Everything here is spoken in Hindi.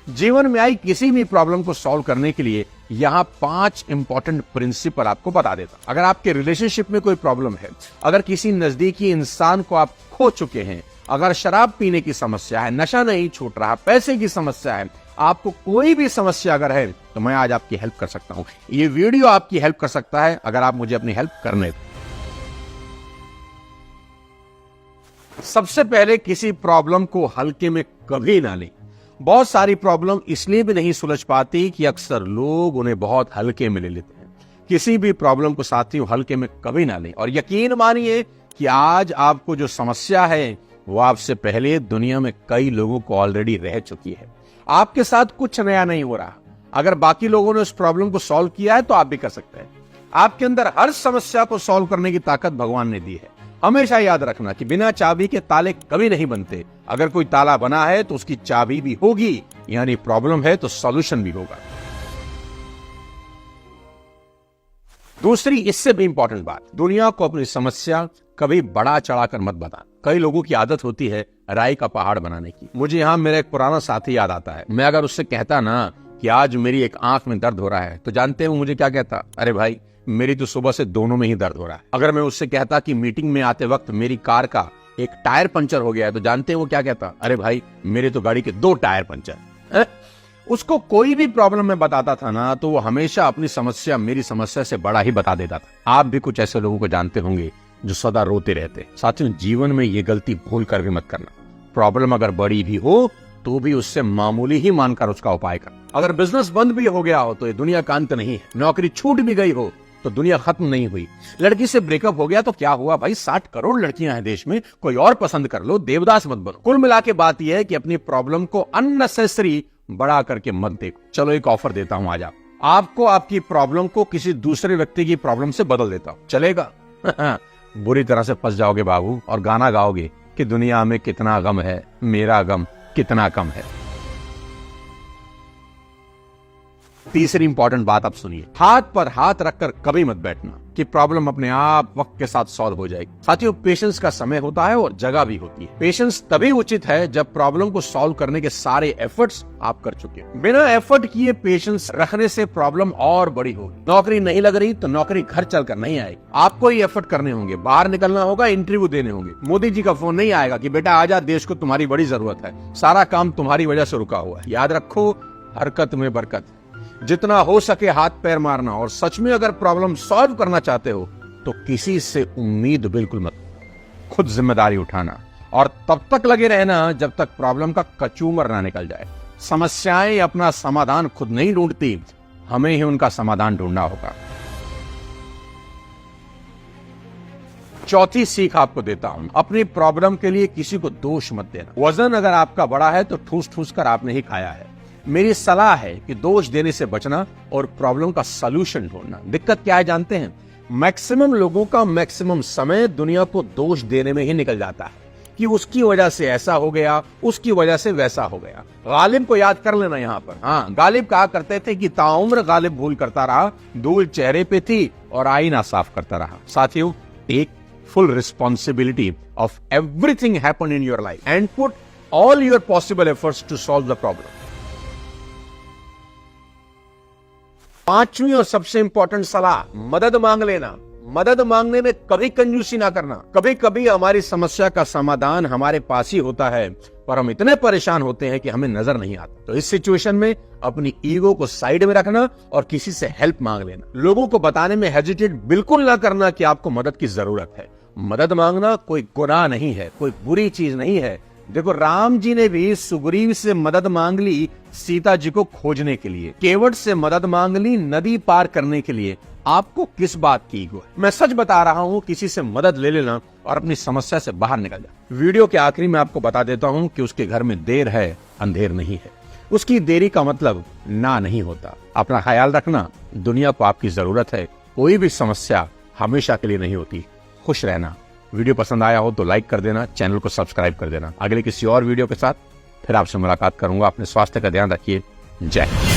जीवन में आई किसी भी प्रॉब्लम को सॉल्व करने के लिए यहाँ 5 इंपॉर्टेंट प्रिंसिपल आपको बता देता। अगर आपके रिलेशनशिप में कोई प्रॉब्लम है, अगर किसी नजदीकी इंसान को आप खो चुके हैं, अगर शराब पीने की समस्या है, नशा नहीं छूट रहा, पैसे की समस्या है, आपको कोई भी समस्या अगर है तो मैं आज आपकी हेल्प कर सकता हूं। ये वीडियो आपकी हेल्प कर सकता है अगर आप मुझे अपनी हेल्प करने दो। सबसे पहले किसी प्रॉब्लम को हल्के में कभी ना लें। बहुत सारी प्रॉब्लम इसलिए भी नहीं सुलझ पाती कि अक्सर लोग उन्हें बहुत हल्के में ले लेते हैं। किसी भी प्रॉब्लम को साथियों हल्के में कभी ना लें और यकीन मानिए कि आज आपको जो समस्या है वो आपसे पहले दुनिया में कई लोगों को ऑलरेडी रह चुकी है। आपके साथ कुछ नया नहीं हो रहा। अगर बाकी लोगों ने उस प्रॉब्लम को सॉल्व किया है तो आप भी कर सकते हैं। आपके अंदर हर समस्या को सॉल्व करने की ताकत भगवान ने दी है। हमेशा याद रखना कि बिना चाबी के ताले कभी नहीं बनते। अगर कोई ताला बना है तो उसकी चाबी भी होगी, यानी प्रॉब्लम है तो सॉल्यूशन भी होगा। दूसरी इससे भी इंपॉर्टेंट बात, दुनिया को अपनी समस्या कभी बड़ा चढ़ाकर मत बताना। कई लोगों की आदत होती है राई का पहाड़ बनाने की। मुझे यहाँ मेरा एक पुराना साथी याद आता है। मैं अगर उससे कहता ना कि आज मेरी एक आंख में दर्द हो रहा है तो जानते हैं वो मुझे क्या कहता? अरे भाई, मेरी तो सुबह से दोनों में ही दर्द हो रहा है। अगर मैं उससे कहता कि मीटिंग में आते वक्त मेरी कार का एक टायर पंचर हो गया है तो जानते हैं वो क्या कहता? अरे भाई, मेरे तो गाड़ी के 2 टायर पंचर। उसको कोई भी प्रॉब्लम मैं बताता था ना तो वो हमेशा अपनी समस्या मेरी समस्या से बड़ा ही बता देता था। आप भी कुछ ऐसे लोगों को जानते होंगे जो सदा रोते रहते। साथियों, जीवन में ये गलती भूल कर भी मत करना। प्रॉब्लम अगर बड़ी भी हो तो भी उससे मामूली ही मानकर उसका उपाय कर। अगर बिजनेस बंद भी हो गया हो तो ये दुनिया का अंत नहीं है। नौकरी छूट भी गई हो तो दुनिया खत्म नहीं हुई। लड़की से ब्रेकअप हो गया तो क्या हुआ भाई? 60 करोड़ लड़कियां हैं देश में, कोई और पसंद कर लो, देवदास मत बनो। कुल मिला के बात यह है कि अपनी प्रॉब्लम को अननेसेसरी बड़ा करके मत देखो। चलो एक ऑफर देता हूं आज आपको आपकी प्रॉब्लम को किसी दूसरे व्यक्ति की प्रॉब्लम से बदल देता हूं, चलेगा? बुरी तरह से फंस जाओगे बाबू और गाना गाओगे कि दुनिया में कितना गम है, मेरा गम कितना कम है। तीसरी इंपॉर्टेंट बात आप सुनिए, हाथ पर हाथ रखकर कभी मत बैठना कि प्रॉब्लम अपने आप वक्त के साथ सॉल्व हो जाएगी। साथियों, पेशेंस का समय होता है और जगह भी होती है। पेशेंस तभी उचित है जब प्रॉब्लम को सॉल्व करने के सारे एफर्ट्स आप कर चुके हैं। बिना एफर्ट किए पेशेंस रखने से प्रॉब्लम और बड़ी होगी। नौकरी नहीं लग रही तो नौकरी घर चलकर नहीं आएगी। आपको ही एफर्ट करने होंगे, बाहर निकलना होगा, इंटरव्यू देने होंगे। मोदी जी का फोन नहीं आएगा कि बेटा आजा, देश को तुम्हारी बड़ी जरूरत है, सारा काम तुम्हारी वजह से रुका हुआ है। याद रखो, हरकत में बरकत। जितना हो सके हाथ पैर मारना। और सच में अगर प्रॉब्लम सॉल्व करना चाहते हो तो किसी से उम्मीद बिल्कुल मत, खुद जिम्मेदारी उठाना और तब तक लगे रहना जब तक प्रॉब्लम का कचूमर ना निकल जाए। समस्याएं अपना समाधान खुद नहीं ढूंढती, हमें ही उनका समाधान ढूंढना होगा। चौथी सीख आपको देता हूं, अपनी प्रॉब्लम के लिए किसी को दोष मत देना। वजन अगर आपका बड़ा है तो ठूस ठूस कर आपने ही खाया है। मेरी सलाह है कि दोष देने से बचना और प्रॉब्लम का सलूशन ढूंढना। दिक्कत क्या है जानते हैं? मैक्सिमम लोगों का मैक्सिमम समय दुनिया को दोष देने में ही निकल जाता है कि उसकी वजह से ऐसा हो गया, उसकी वजह से वैसा हो गया। गालिब को याद कर लेना यहाँ पर। हाँ, गालिब कहा करते थे कि ताउम्र गालिब भूल करता रहा, धूल चेहरे पे थी और आईना साफ करता रहा। साथियों, take full responsibility of everything happened in your life and put all your possible efforts to solve the problem. पांचवी और सबसे इंपॉर्टेंट सलाह, मदद मांग लेना। मदद मांगने में कभी कंजूसी ना करना। कभी कभी हमारी समस्या का समाधान हमारे पास ही होता है पर हम इतने परेशान होते हैं कि हमें नजर नहीं आता। तो इस सिचुएशन में अपनी ईगो को साइड में रखना और किसी से हेल्प मांग लेना। लोगों को बताने में हेजिटेट बिल्कुल ना करना कि आपको मदद की जरूरत है। मदद मांगना कोई गुनाह नहीं है, कोई बुरी चीज नहीं है। देखो, राम जी ने भी सुग्रीव से मदद मांग ली सीता जी को खोजने के लिए, केवट से मदद मांग ली नदी पार करने के लिए। आपको किस बात की ईगो है? मैं सच बता रहा हूं, किसी से मदद ले लेना और अपनी समस्या से बाहर निकल जा। वीडियो के आखिरी में आपको बता देता हूं कि उसके घर में देर है, अंधेर नहीं है। उसकी देरी का मतलब ना नहीं होता। अपना ख्याल रखना, दुनिया को आपकी जरूरत है। कोई भी समस्या हमेशा के लिए नहीं होती। खुश रहना। वीडियो पसंद आया हो तो लाइक कर देना, चैनल को सब्सक्राइब कर देना। अगले किसी और वीडियो के साथ फिर आपसे मुलाकात करूंगा। अपने स्वास्थ्य का ध्यान रखिए। जय हिंद।